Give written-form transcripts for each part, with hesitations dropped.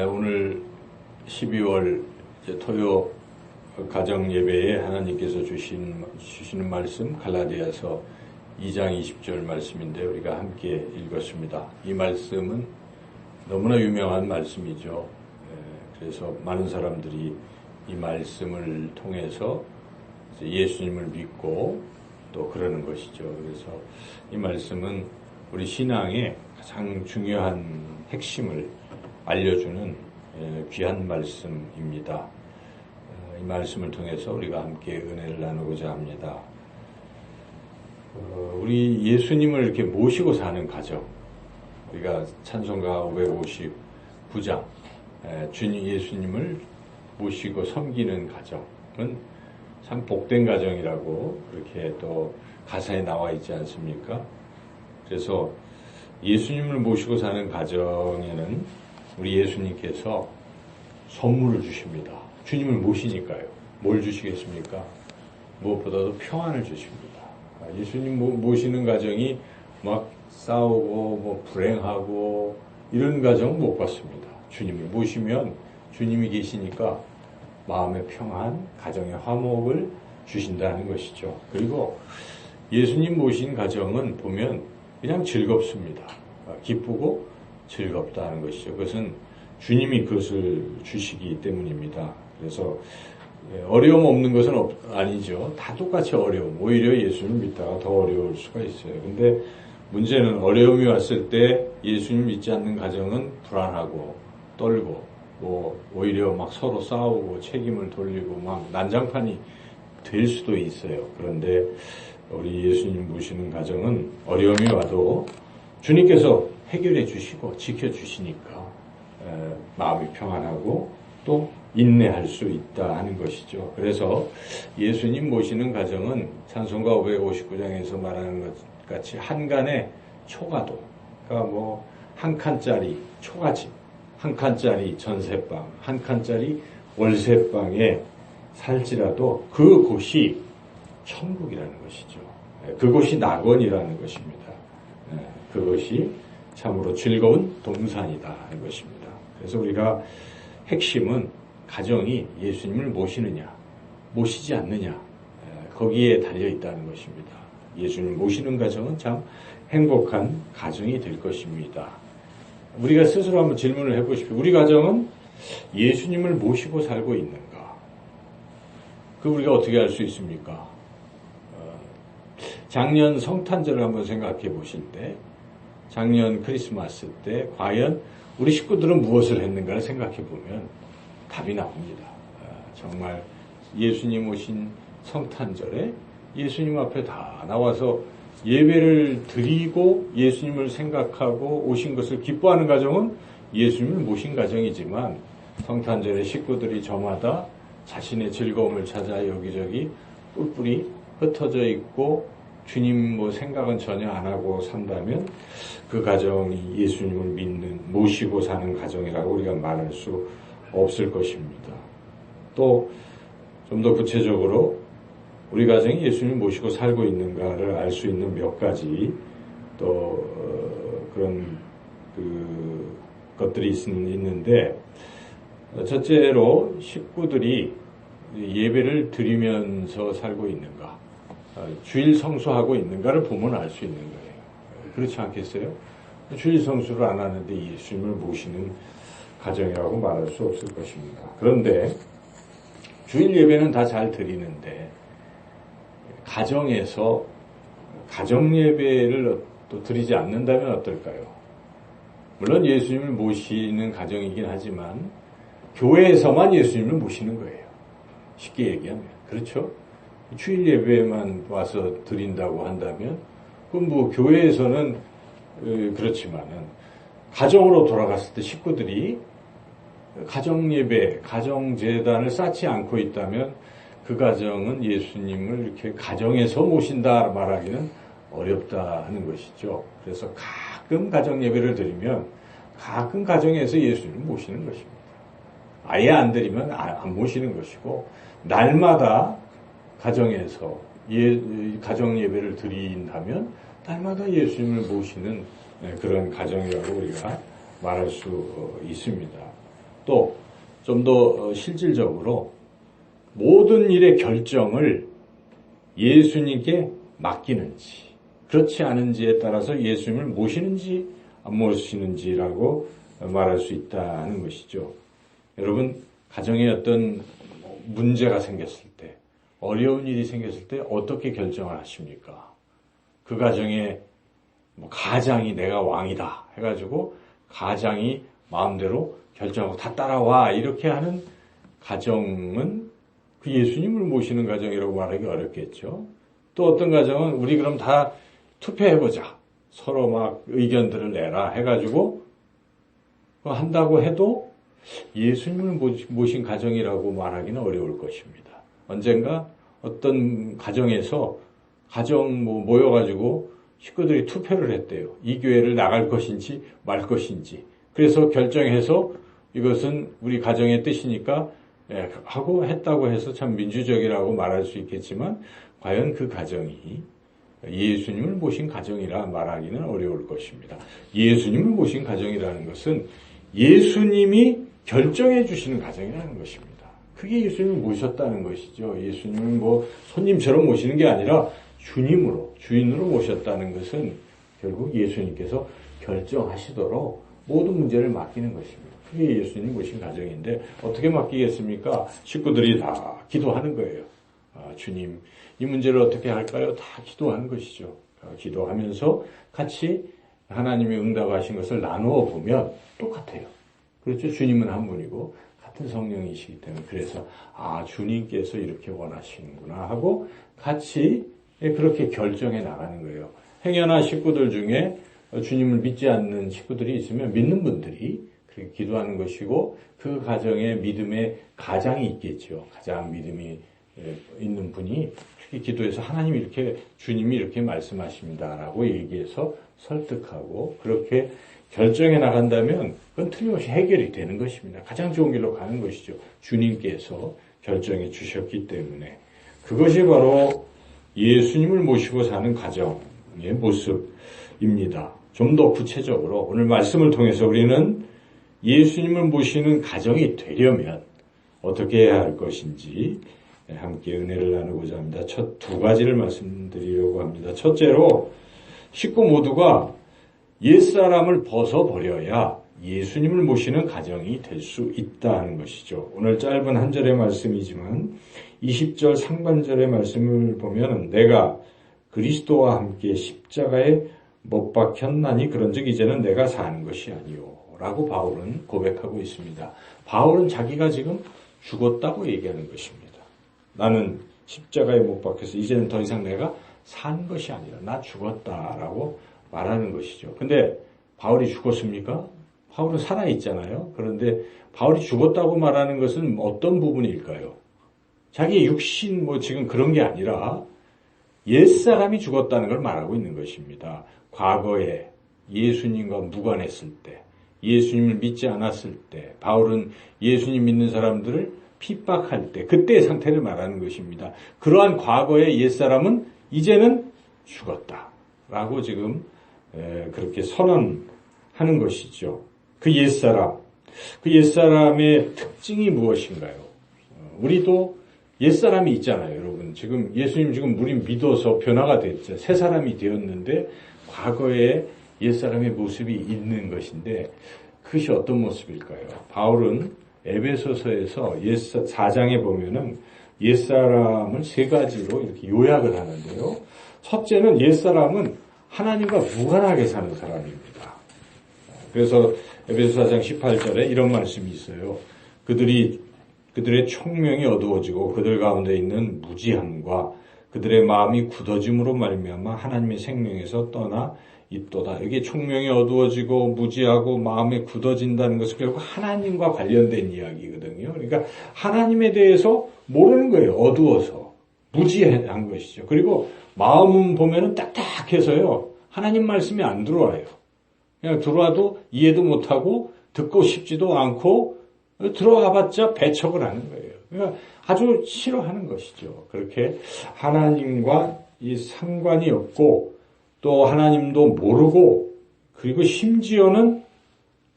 오늘 12월 토요 가정 예배에 하나님께서 주시는 말씀 갈라디아서 2장 20절 말씀인데 우리가 함께 읽었습니다. 이 말씀은 너무나 유명한 말씀이죠. 그래서 많은 사람들이 이 말씀을 통해서 예수님을 믿고 또 그러는 것이죠. 그래서 이 말씀은 우리 신앙의 가장 중요한 핵심을 알려주는 귀한 말씀입니다. 이 말씀을 통해서 우리가 함께 은혜를 나누고자 합니다. 우리 예수님을 이렇게 모시고 사는 가정, 우리가 찬송가 559장 주님 예수님을 모시고 섬기는 가정은 참 복된 가정이라고 그렇게 또 가사에 나와 있지 않습니까? 그래서 예수님을 모시고 사는 가정에는 우리 예수님께서 선물을 주십니다. 주님을 모시니까요. 뭘 주시겠습니까? 무엇보다도 평안을 주십니다. 예수님 모시는 가정이 막 싸우고 불행하고 이런 가정은 못 봤습니다. 주님을 모시면 주님이 계시니까 마음의 평안, 가정의 화목을 주신다는 것이죠. 그리고 예수님 모신 가정은 보면 그냥 즐겁습니다. 기쁘고 즐겁다는 것이죠. 그것은 주님이 그것을 주시기 때문입니다. 그래서 어려움 없는 것은 아니죠. 다 똑같이 어려움. 오히려 예수님 믿다가 더 어려울 수가 있어요. 근데 문제는 어려움이 왔을 때 예수님 믿지 않는 가정은 불안하고 떨고 오히려 막 서로 싸우고 책임을 돌리고 막 난장판이 될 수도 있어요. 그런데 우리 예수님 모시는 가정은 어려움이 와도 주님께서 해결해 주시고 지켜주시니까 마음이 평안하고 또 인내할 수 있다 하는 것이죠. 그래서 예수님 모시는 가정은 찬송가 559장에서 말하는 것 같이 한간의 초가도, 그러니까 한 칸짜리 초가집, 한 칸짜리 전세방, 한 칸짜리 월세방에 살지라도 그곳이 천국이라는 것이죠. 그곳이 낙원이라는 것입니다. 그것이 참으로 즐거운 동산이다 하는 것입니다. 그래서 우리가 핵심은 가정이 예수님을 모시느냐, 모시지 않느냐, 거기에 달려 있다는 것입니다. 예수님을 모시는 가정은 참 행복한 가정이 될 것입니다. 우리가 스스로 한번 질문을 해보십시오. 우리 가정은 예수님을 모시고 살고 있는가? 그 우리가 어떻게 알 수 있습니까? 작년 성탄절을 한번 생각해 보실 때, 작년 크리스마스 때 과연 우리 식구들은 무엇을 했는가를 생각해 보면 답이 나옵니다. 정말 예수님 오신 성탄절에 예수님 앞에 다 나와서 예배를 드리고 예수님을 생각하고 오신 것을 기뻐하는 가정은 예수님을 모신 가정이지만 성탄절에 식구들이 저마다 자신의 즐거움을 찾아 여기저기 뿔뿔이 흩어져 있고 주님 생각은 전혀 안 하고 산다면 그 가정이 예수님을 믿는, 모시고 사는 가정이라고 우리가 말할 수 없을 것입니다. 또 좀 더 구체적으로 우리 가정이 예수님을 모시고 살고 있는가를 알 수 있는 몇 가지 또 그런 것들이 있는데, 첫째로 식구들이 예배를 드리면서 살고 있는가, 주일 성수하고 있는가를 보면 알 수 있는 거예요. 그렇지 않겠어요? 주일 성수를 안 하는데 예수님을 모시는 가정이라고 말할 수 없을 것입니다. 그런데 주일 예배는 다 잘 드리는데 가정에서 가정 예배를 또 드리지 않는다면 어떨까요? 물론 예수님을 모시는 가정이긴 하지만 교회에서만 예수님을 모시는 거예요. 쉽게 얘기하면. 그렇죠? 주일 예배만 와서 드린다고 한다면 그럼 교회에서는 그렇지만은 가정으로 돌아갔을 때 식구들이 가정 예배, 가정 제단을 쌓지 않고 있다면 그 가정은 예수님을 이렇게 가정에서 모신다 말하기는 어렵다 하는 것이죠. 그래서 가끔 가정 예배를 드리면 가끔 가정에서 예수님을 모시는 것입니다. 아예 안 드리면 안 모시는 것이고, 날마다 가정에서 가정 예배를 드린다면 날마다 예수님을 모시는 그런 가정이라고 우리가 말할 수 있습니다. 또 좀 더 실질적으로 모든 일의 결정을 예수님께 맡기는지, 그렇지 않은지에 따라서 예수님을 모시는지 안 모시는지라고 말할 수 있다는 것이죠. 여러분, 가정에 어떤 문제가 생겼을 때, 어려운 일이 생겼을 때 어떻게 결정을 하십니까? 그 가정에 가장이 내가 왕이다 해가지고 가장이 마음대로 결정하고 다 따라와 이렇게 하는 가정은 그 예수님을 모시는 가정이라고 말하기 어렵겠죠. 또 어떤 가정은 우리 그럼 다 투표해보자. 서로 막 의견들을 내라 해가지고 한다고 해도 예수님을 모신 가정이라고 말하기는 어려울 것입니다. 언젠가 어떤 가정에서 가정 모여가지고 식구들이 투표를 했대요. 이 교회를 나갈 것인지 말 것인지. 그래서 결정해서 이것은 우리 가정의 뜻이니까 하고 했다고 해서 참 민주적이라고 말할 수 있겠지만 과연 그 가정이 예수님을 모신 가정이라 말하기는 어려울 것입니다. 예수님을 모신 가정이라는 것은 예수님이 결정해 주시는 가정이라는 것입니다. 그게 예수님을 모셨다는 것이죠. 예수님을 손님처럼 모시는 게 아니라 주님으로, 주인으로 모셨다는 것은 결국 예수님께서 결정하시도록 모든 문제를 맡기는 것입니다. 그게 예수님 모신 가정인데 어떻게 맡기겠습니까? 식구들이 다 기도하는 거예요. 주님, 이 문제를 어떻게 할까요? 다 기도하는 것이죠. 기도하면서 같이 하나님이 응답하신 것을 나누어 보면 똑같아요. 그렇죠? 주님은 한 분이고 같은 성령이시기 때문에 그래서 주님께서 이렇게 원하시는구나 하고 같이 그렇게 결정해 나가는 거예요. 행여나 식구들 중에 주님을 믿지 않는 식구들이 있으면 믿는 분들이 그렇게 기도하는 것이고 그 가정에 믿음의 가장이 있겠죠. 가장 믿음이 있는 분이 그렇게 기도해서 하나님이 이렇게 주님이 이렇게 말씀하십니다라고 얘기해서 설득하고 그렇게 결정해 나간다면 그건 틀림없이 해결이 되는 것입니다. 가장 좋은 길로 가는 것이죠. 주님께서 결정해 주셨기 때문에 그것이 바로 예수님을 모시고 사는 가정의 모습입니다. 좀 더 구체적으로 오늘 말씀을 통해서 우리는 예수님을 모시는 가정이 되려면 어떻게 해야 할 것인지 함께 은혜를 나누고자 합니다. 첫 두 가지를 말씀드리려고 합니다. 첫째로 식구 모두가 옛사람을 벗어버려야 예수님을 모시는 가정이 될 수 있다는 것이죠. 오늘 짧은 한 절의 말씀이지만 20절 상반절의 말씀을 보면 내가 그리스도와 함께 십자가에 못 박혔나니 그런즉 이제는 내가 사는 것이 아니요 라고 바울은 고백하고 있습니다. 바울은 자기가 지금 죽었다고 얘기하는 것입니다. 나는 십자가에 못 박혀서 이제는 더 이상 내가 산 것이 아니라 나 죽었다라고 말하는 것이죠. 근데 바울이 죽었습니까? 바울은 살아있잖아요. 그런데 바울이 죽었다고 말하는 것은 어떤 부분일까요? 자기의 육신 지금 그런 게 아니라 옛사람이 죽었다는 걸 말하고 있는 것입니다. 과거에 예수님과 무관했을 때, 예수님을 믿지 않았을 때, 바울은 예수님 믿는 사람들을 핍박할 때, 그때의 상태를 말하는 것입니다. 그러한 과거의 옛사람은 이제는 죽었다라고 지금 그렇게 선언하는 것이죠. 그 옛사람의 특징이 무엇인가요? 우리도 옛사람이 있잖아요, 여러분. 지금 예수님 지금 우리 믿어서 변화가 됐죠. 새 사람이 되었는데 과거에 옛사람의 모습이 있는 것인데 그것이 어떤 모습일까요? 바울은 에베소서에서 4장에 보면은 옛사람을 세 가지로 이렇게 요약을 하는데요. 첫째는 옛사람은 하나님과 무관하게 사는 사람입니다. 그래서 에베소 4장 18절에 이런 말씀이 있어요. 그들의 총명이 어두워지고 그들 가운데 있는 무지함과 그들의 마음이 굳어짐으로 말미암아 하나님의 생명에서 떠나 있도다. 이게 총명이 어두워지고 무지하고 마음에 굳어진다는 것은 결국 하나님과 관련된 이야기거든요. 그러니까 하나님에 대해서 모르는 거예요. 어두워서. 무지한 것이죠. 그리고 마음은 보면은 딱딱해서요. 하나님 말씀이 안 들어와요. 그냥 들어와도 이해도 못하고 듣고 싶지도 않고 들어와봤자 배척을 하는 거예요. 그러니까 아주 싫어하는 것이죠. 그렇게 하나님과 이 상관이 없고 또 하나님도 모르고 그리고 심지어는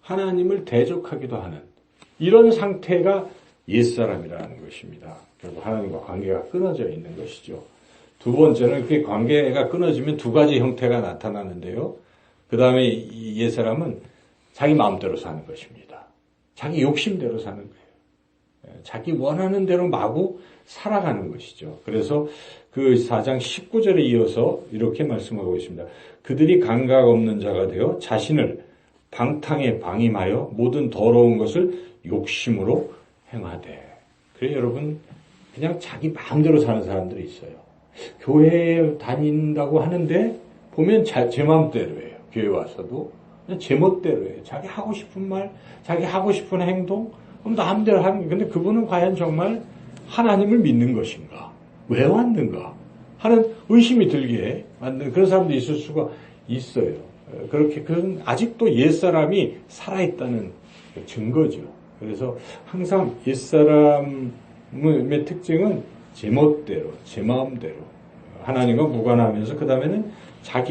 하나님을 대적하기도 하는 이런 상태가 옛사람이라는 것입니다. 결국 하나님과 관계가 끊어져 있는 것이죠. 두 번째는 그 관계가 끊어지면 두 가지 형태가 나타나는데요. 그 다음에 이 옛사람은 자기 마음대로 사는 것입니다. 자기 욕심대로 사는 거예요. 자기 원하는 대로 마구 살아가는 것이죠. 그래서 그 4장 19절에 이어서 이렇게 말씀하고 있습니다. 그들이 감각 없는 자가 되어 자신을 방탕에 방임하여 모든 더러운 것을 욕심으로 행하되. 그래 여러분, 그냥 자기 마음대로 사는 사람들이 있어요. 교회에 다닌다고 하는데 보면 제 마음대로 해요. 교회 와서도 그냥 제 멋대로 해요. 자기 하고 싶은 말, 자기 하고 싶은 행동, 마음대로 하는 거예요. 근데 그분은 과연 정말 하나님을 믿는 것인가? 왜 왔는가? 하는 의심이 들게 만드는 그런 사람도 있을 수가 있어요. 그렇게 그건 아직도 옛사람이 살아있다는 증거죠. 그래서 항상 옛사람의 특징은 제 멋대로, 제 마음대로 하나님과 무관하면서 그 다음에는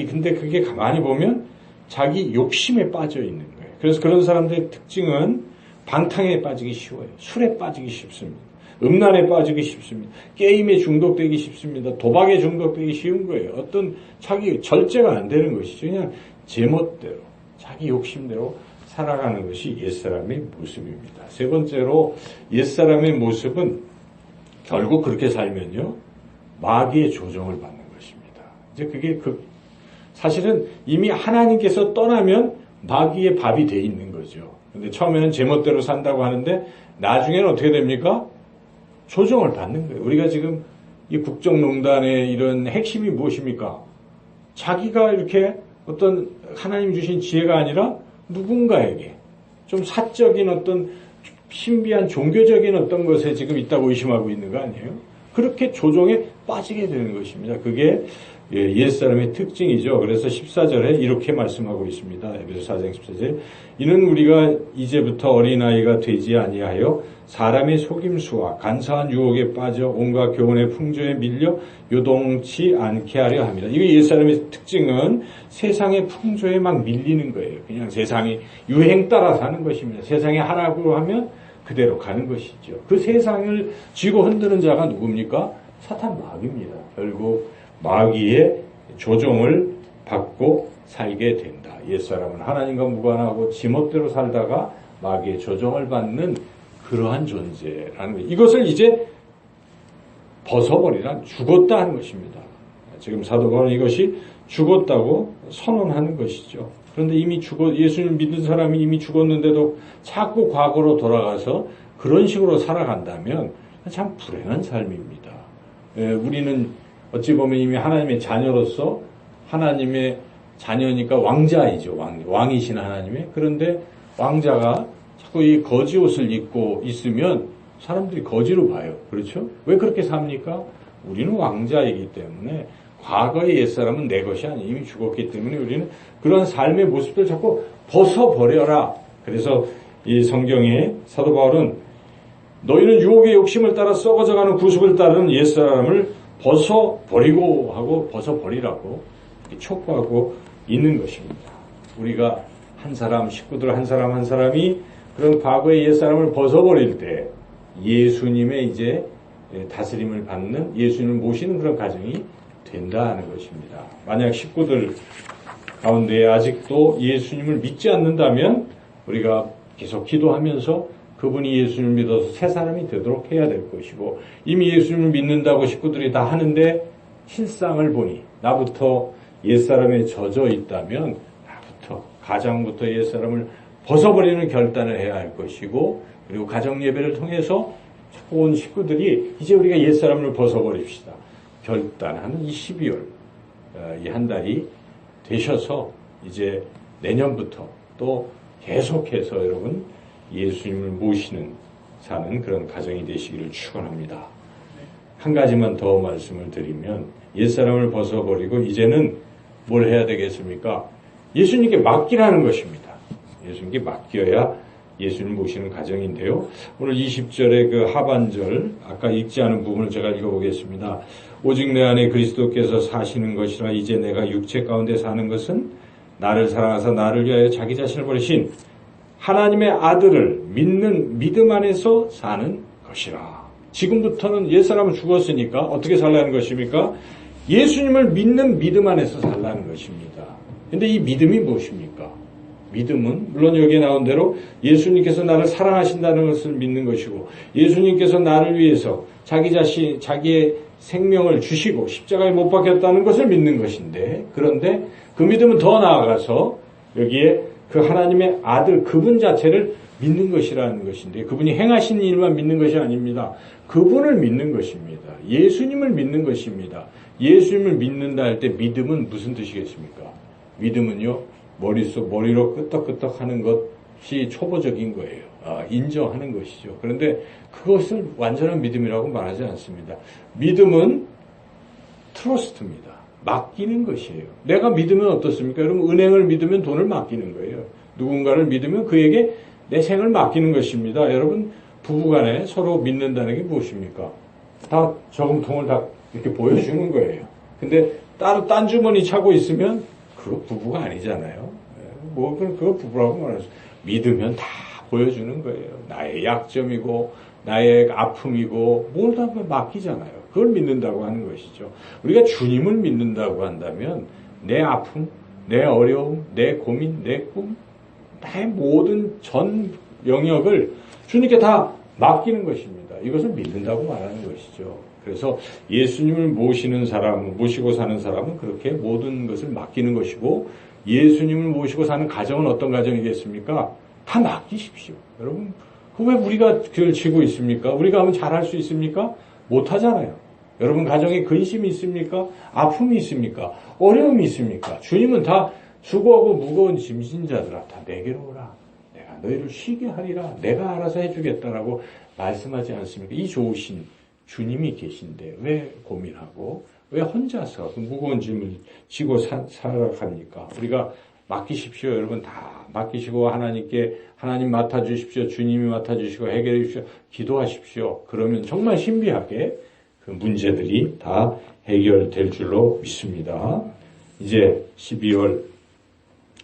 근데 그게 가만히 보면 자기 욕심에 빠져 있는 거예요. 그래서 그런 사람들의 특징은 방탕에 빠지기 쉬워요. 술에 빠지기 쉽습니다. 음란에 빠지기 쉽습니다. 게임에 중독되기 쉽습니다. 도박에 중독되기 쉬운 거예요. 어떤 자기 절제가 안 되는 것이죠. 그냥 제멋대로 자기 욕심대로 살아가는 것이 옛사람의 모습입니다. 세 번째로 옛사람의 모습은 결국 그렇게 살면요 마귀의 조종을 받는 것입니다. 이제 그게 사실은 이미 하나님께서 떠나면 마귀의 밥이 돼 있는 거죠. 근데 처음에는 제멋대로 산다고 하는데 나중에는 어떻게 됩니까? 조정을 받는 거예요. 우리가 지금 이 국정농단의 이런 핵심이 무엇입니까? 자기가 이렇게 어떤 하나님 주신 지혜가 아니라 누군가에게 좀 사적인 어떤 신비한 종교적인 어떤 것에 지금 있다고 의심하고 있는 거 아니에요? 그렇게 조종에 빠지게 되는 것입니다. 그게 옛사람의 특징이죠. 그래서 14절에 이렇게 말씀하고 있습니다. 에베소 4장 14절. 이는 우리가 이제부터 어린아이가 되지 아니하여 사람의 속임수와 간사한 유혹에 빠져 온갖 교훈의 풍조에 밀려 요동치 않게 하려 합니다. 이거 옛사람의 특징은 세상의 풍조에 막 밀리는 거예요. 그냥 세상이 유행 따라 사는 것입니다. 세상에 하라고 하면 그대로 가는 것이죠. 그 세상을 쥐고 흔드는 자가 누굽니까? 사탄 마귀입니다. 결국 마귀의 조종을 받고 살게 된다. 옛사람은 하나님과 무관하고 지멋대로 살다가 마귀의 조종을 받는 그러한 존재라는 거예요. 이것을 이제 벗어버리란 죽었다 하는 것입니다. 지금 사도 바울은 이것이 죽었다고 선언하는 것이죠. 그런데 이미 예수님 믿는 사람이 이미 죽었는데도 자꾸 과거로 돌아가서 그런 식으로 살아간다면 참 불행한 삶입니다. 우리는 어찌 보면 이미 하나님의 자녀로서 하나님의 자녀니까 왕자이죠. 왕이신 하나님의. 그런데 왕자가 자꾸 이 거지 옷을 입고 있으면 사람들이 거지로 봐요. 그렇죠? 왜 그렇게 삽니까? 우리는 왕자이기 때문에 과거의 옛사람은 내 것이 아니에요. 이미 죽었기 때문에 우리는 그런 삶의 모습들 자꾸 벗어버려라. 그래서 이 성경에 사도 바울은 너희는 유혹의 욕심을 따라 썩어져가는 구습을 따르는 옛사람을 벗어버리고 하고 벗어버리라고 이렇게 촉구하고 있는 것입니다. 우리가 식구들 한 사람이 그런 과거의 옛사람을 벗어버릴 때 예수님의 이제 다스림을 받는 예수님을 모시는 그런 가정이 된다는 것입니다. 만약 식구들 가운데 아직도 예수님을 믿지 않는다면 우리가 계속 기도하면서 그분이 예수님을 믿어서 새 사람이 되도록 해야 될 것이고 이미 예수님을 믿는다고 식구들이 다 하는데 실상을 보니 나부터 옛사람에 젖어 있다면 가장부터 옛사람을 벗어버리는 결단을 해야 할 것이고 그리고 가정예배를 통해서 자꾸 온 식구들이 이제 우리가 옛사람을 벗어버립시다. 결단하는 이 12월 이 한 달이 되셔서 이제 내년부터 또 계속해서 여러분 예수님을 모시는 사는 그런 가정이 되시기를 축원합니다. 한 가지만 더 말씀을 드리면 옛사람을 벗어버리고 이제는 뭘 해야 되겠습니까? 예수님께 맡기라는 것입니다. 예수님께 맡겨야 예수님 모시는 가정인데요. 오늘 20절의 그 하반절 아까 읽지 않은 부분을 제가 읽어보겠습니다. 오직 내 안에 그리스도께서 사시는 것이라 이제 내가 육체 가운데 사는 것은 나를 사랑하사 나를 위하여 자기 자신을 버리신 하나님의 아들을 믿는 믿음 안에서 사는 것이라. 지금부터는 옛사람은 죽었으니까 어떻게 살라는 것입니까? 예수님을 믿는 믿음 안에서 살라는 것입니다. 근데 이 믿음이 무엇입니까? 믿음은 물론 여기에 나온 대로 예수님께서 나를 사랑하신다는 것을 믿는 것이고, 예수님께서 나를 위해서 자기의 생명을 주시고 십자가에 못 박혔다는 것을 믿는 것인데, 그런데 그 믿음은 더 나아가서 여기에 그 하나님의 아들 그분 자체를 믿는 것이라는 것인데, 그분이 행하신 일만 믿는 것이 아닙니다. 그분을 믿는 것입니다. 예수님을 믿는 것입니다. 예수님을 믿는다 할 때 믿음은 무슨 뜻이겠습니까? 믿음은요, 머리로 끄떡끄떡 하는 것이 초보적인 거예요. 인정하는 것이죠. 그런데 그것을 완전한 믿음이라고 말하지 않습니다. 믿음은 트러스트입니다. 맡기는 것이에요. 내가 믿으면 어떻습니까? 여러분, 은행을 믿으면 돈을 맡기는 거예요. 누군가를 믿으면 그에게 내 생을 맡기는 것입니다. 여러분, 부부간에 서로 믿는다는 게 무엇입니까? 다 저금통을 다 이렇게 보여주는 거예요. 근데 따로 딴 주머니 차고 있으면 그거 부부가 아니잖아요. 그거 부부라고 말하죠. 믿으면 다 보여주는 거예요. 나의 약점이고 나의 아픔이고 뭘 다 맡기잖아요. 그걸 믿는다고 하는 것이죠. 우리가 주님을 믿는다고 한다면 내 아픔, 내 어려움, 내 고민, 내 꿈, 나의 모든 전 영역을 주님께 다 맡기는 것입니다. 이것을 믿는다고 말하는 것이죠. 그래서 예수님을 모시고 사는 사람은 그렇게 모든 것을 맡기는 것이고, 예수님을 모시고 사는 가정은 어떤 가정이겠습니까? 다 맡기십시오. 여러분, 왜 우리가 그걸 지고 있습니까? 우리가 하면 잘할 수 있습니까? 못하잖아요. 여러분 가정에 근심이 있습니까? 아픔이 있습니까? 어려움이 있습니까? 주님은 다 수고하고 무거운 짐진 자들아 다 내게로 오라. 내가 너희를 쉬게 하리라. 내가 알아서 해주겠다라고 말씀하지 않습니까? 이 좋으신 주님이 계신데 왜 고민하고 왜 혼자서 그 무거운 짐을 지고 살아갑니까? 우리가 맡기십시오. 여러분 다 맡기시고 하나님 맡아주십시오. 주님이 맡아주시고 해결해 주십시오. 기도하십시오. 그러면 정말 신비하게 그 문제들이 다 해결될 줄로 믿습니다. 이제 12월.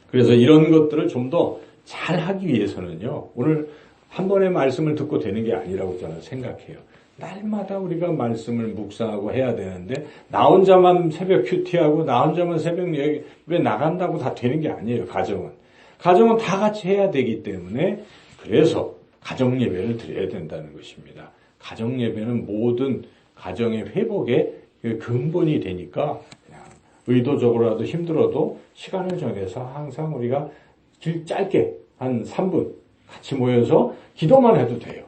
그래서 이런 것들을 좀 더 잘하기 위해서는요, 오늘 한 번의 말씀을 듣고 되는 게 아니라고 저는 생각해요. 날마다 우리가 말씀을 묵상하고 해야 되는데, 나 혼자만 새벽 큐티하고 나 혼자만 새벽 예배 나간다고 다 되는 게 아니에요. 가정은 다 같이 해야 되기 때문에, 그래서 가정 예배를 드려야 된다는 것입니다. 가정 예배는 모든 가정의 회복의 근본이 되니까 그냥 의도적으로라도 힘들어도 시간을 정해서 항상 우리가 짧게 한 3분 같이 모여서 기도만 해도 돼요.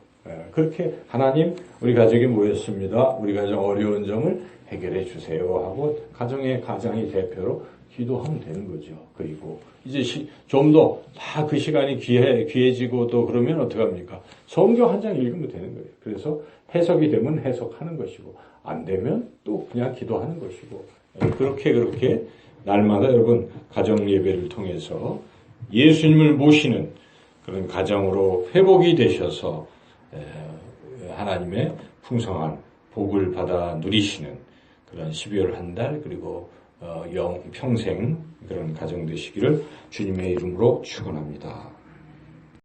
그렇게 하나님 우리 가족이 모였습니다. 우리 가정 어려운 점을 해결해 주세요 하고 가정의 대표로 기도하면 되는 거죠. 그리고 이제 좀 더 다 그 시간이 귀해지고 또 그러면 어떡합니까? 성경 한 장 읽으면 되는 거예요. 그래서 해석이 되면 해석하는 것이고 안 되면 또 그냥 기도하는 것이고, 그렇게 날마다 여러분 가정 예배를 통해서 예수님을 모시는 그런 가정으로 회복이 되셔서 하나님의 풍성한 복을 받아 누리시는 그런 12월 한 달, 그리고 평생 그런 가정 되시기를 주님의 이름으로 축원합니다.